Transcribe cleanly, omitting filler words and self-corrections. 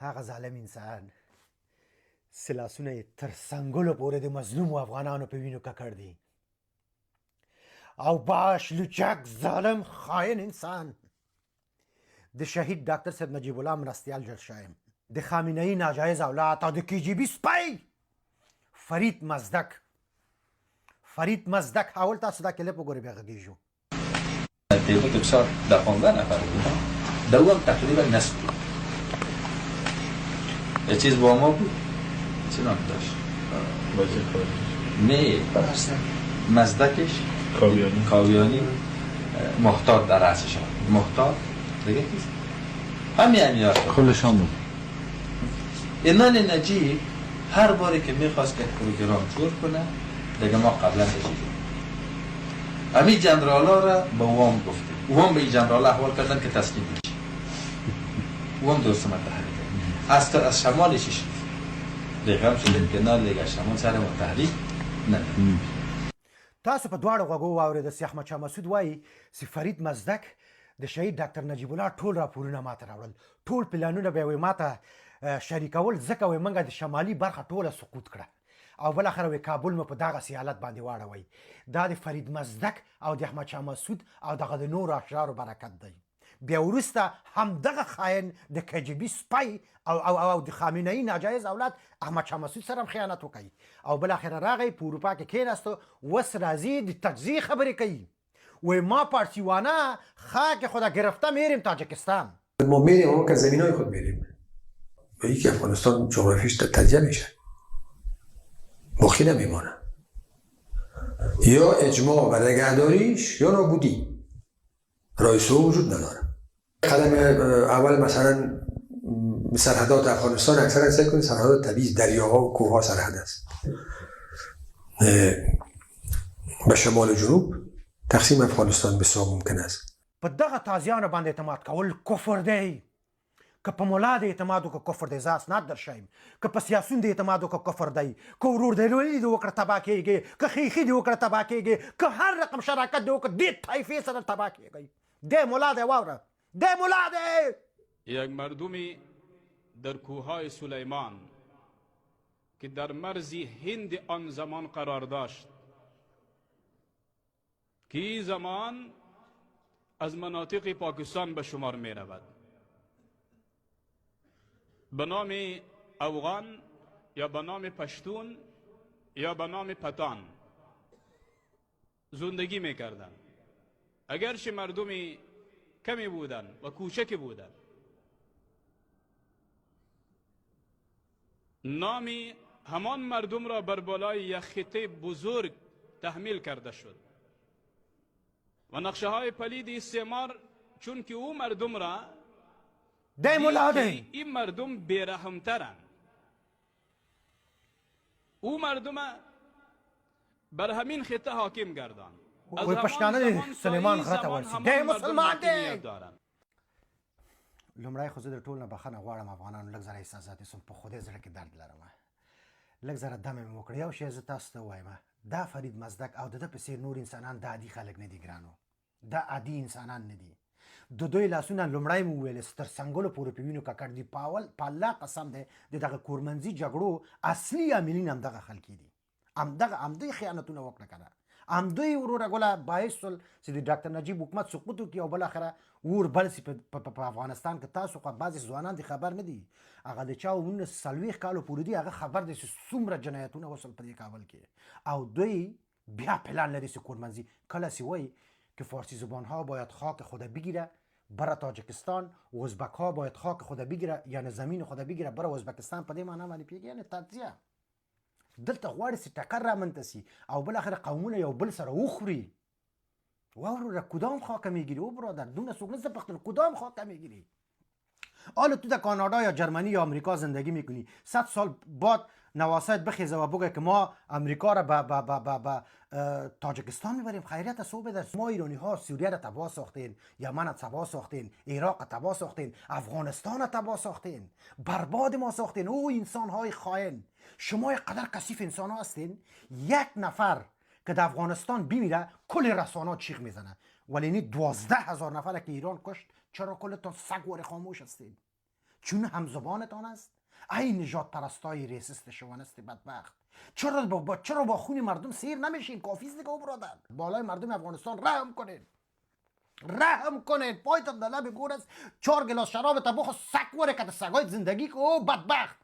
هغه ظالم انسان سلاسونه یې تر سنګلو پورې د مظلومو افغانانو په وینو ککړ دي او باش لوچک ظالم خاین انسان د شهید ډاکټر صاحب نجیب الله مرستیال جوړ شایم د خامنه‌ای ناجایز اولاد او د کی جی بی سپی فرید مزدک حاول تاسو دا کلیپ وګورئ بیا غږیږو تعداد بسیار در 15 نفر بودن دوام تقریبا نصف بود یه چیز با ما بود چه نام داشت؟ نه مزدکش کاویانی محتاط در رأسش محتاط دیگه کیست؟ همین یاد کلشان بود اینان نجیب هر باری که میخواست که پروگرام جور کنه دیگه ما قبلا تشکیل همین جنرالا را به وام گفتیم وام به این جنرالا احوال کردن که تسلیم بشه وام دوست متحرکه از شمالش دیگه هم شدیم که نه لیگ شمال سر متحریک نه تاسو په دواړو غوږو واورېده چې احمد شاه مسعود وایي چې فرید مزدک د شهید ډاکټر نجیب الله ټول راپورونه ماته راوړل ټول پلانونه به یې ماته شریکول ځکه وایي موږ د شمالي برخه ټوله سقوط کړه او بالاخره وایي کابل مو په دغسې حالت باندې واړوئ دا د فرید مزدک او د احمد شاه مسعود او دغه د نورو اشرارو برکت دی بیا وروسته همدغه خاین د کی جی بي سپی او د خامنه‌ای ناجایز اولاد احمد شاه مسعود سره هم خیانت وکړي او بالاخره راغی په اروپا کې کېناستو اوس راځي د تجزیې خبرې کوي وی ما پارسیوانه خاک خدا گرفته میریم تاجکستان ما میریم اما که زمین های خود میریم به یکی افغانستان جغرافیش تجزیه میشه باقی نمیمانه یا اجماع و نگهداریش یا نابودی راه سوم وجود نداره قدم اول مثلا سرحدات افغانستان اکثرا سعی کنید سرحدات طبیعی دریاها و کوهها سرحد است به شمال و جنوب تقسیم افغانستان بسیار ممکن است په دغه تازیانو باندې اعتماد کول کفر دی که په ملا د اعتماد وکړه کفر دی زه اسناد در ښیم که په سیاسون د اعتماد وکړه کفر دی که ورورولي دې وکړه تباه کېږي که خیخي دې وکړه تباه کېږي که هر رقم شراکت دې وکړه دې طایفې سره تباه کېږئ دی ملا دی واوره دی ملا دی یک مردمی در کوههای سلیمان که در مرز هند آن زمان قرار داشت که این زمان از مناطق پاکستان به شمار می رود به نام افغان یا به نام پشتون یا به نام پتان زندگی می کردن اگرچه مردمی کمی بودن و کوچکی بودن نام همان مردم را بر بالای یک خطه بزرگ تحمیل کرده شد و نقشه های پلید استعمار چون که او مردم را این مردم بیرحمترن او مردم بر همین خطه حاکم گردان وی پښتانه سلیمان غره ته ورسي دی مسلمان دی لومړی خو زه د ټول نه بخښنه غواړم افغانانو لږ زره احساساتي سوم په خدای زړه کې درد لرم لږ زره دمه مې وکړه یو شی زه تاسو ته ووایم دا فرید مزدک او د ده په څېر نور انسانان دا عادي خلک نه دي ګرانو دا عادي انسانان نه دي د دوی لاسونه لومړی مو وویل تر څنګلو پورې په وینو ککړ دي په الله قسم دی د دغه کورمنځي جګړو اصلي عاملین همدغه خلکې دي همدوی خیانتونه وکړه که نه همدوی وروره ګله باعث شول چې د ډاکټر نجیب حکومت سقوط وکړي او بالاخره اور بل سي په افغانستان کې تاسو خو بعضې ځوانان دي خبر نه دي هغه د چا 1940 کالو پورې دي هغه خبر دی چې څومره جنایتونه وشول په دې کابل کې او دوی بیا پلان لري چې کورمنځي کله چې وایي که فارسی زبانها باید خاک خود بگیره بره تاجکستان ازبک ها باید خاک خود بگیره یعنی زمین خود بگیره بره ازبکستان په دې معنا باندې پیږي یعنی تجزیه دلته غواړي چې ټکر رامنځته سي او بالاخره قومونه یو بل سره وخوري واوره کدام خاک میگیری او برادر دونه څوک نه پختل کدام خاک میگیری حالا تو در کانادا یا جرمنی یا آمریکا زندگی میکنی 100 سال بعد نواسط بخیزه و بگه که ما امریکا را به تاجکستان میبریم خیریت صوبه در ما ایرانی ها سوریه را تباه ساختین یمن را تباه ساختین عراق را تباه ساختین افغانستان را تباه ساختین برباد ما ساختین او انسان های خائن شما قدر کثیف انسان ها هستین یک نفر که در افغانستان بمیره کل رسانه چیخ میزنه ولی 12,000 نفر که ایران کشت چرا کلتون سگ و خاموش هستین چون همزبانتان است؟ ای نجات پرستای ریسیست شوانست بدبخت، چرا با خون مردم سیر نمیشین؟ کافیست دیگه برادر. بالای مردم افغانستان رحم کنید. پایتان در لب گور است، 4 گلاس شراب تا بخور سگ وره که سگای زندگی که او بدبخت.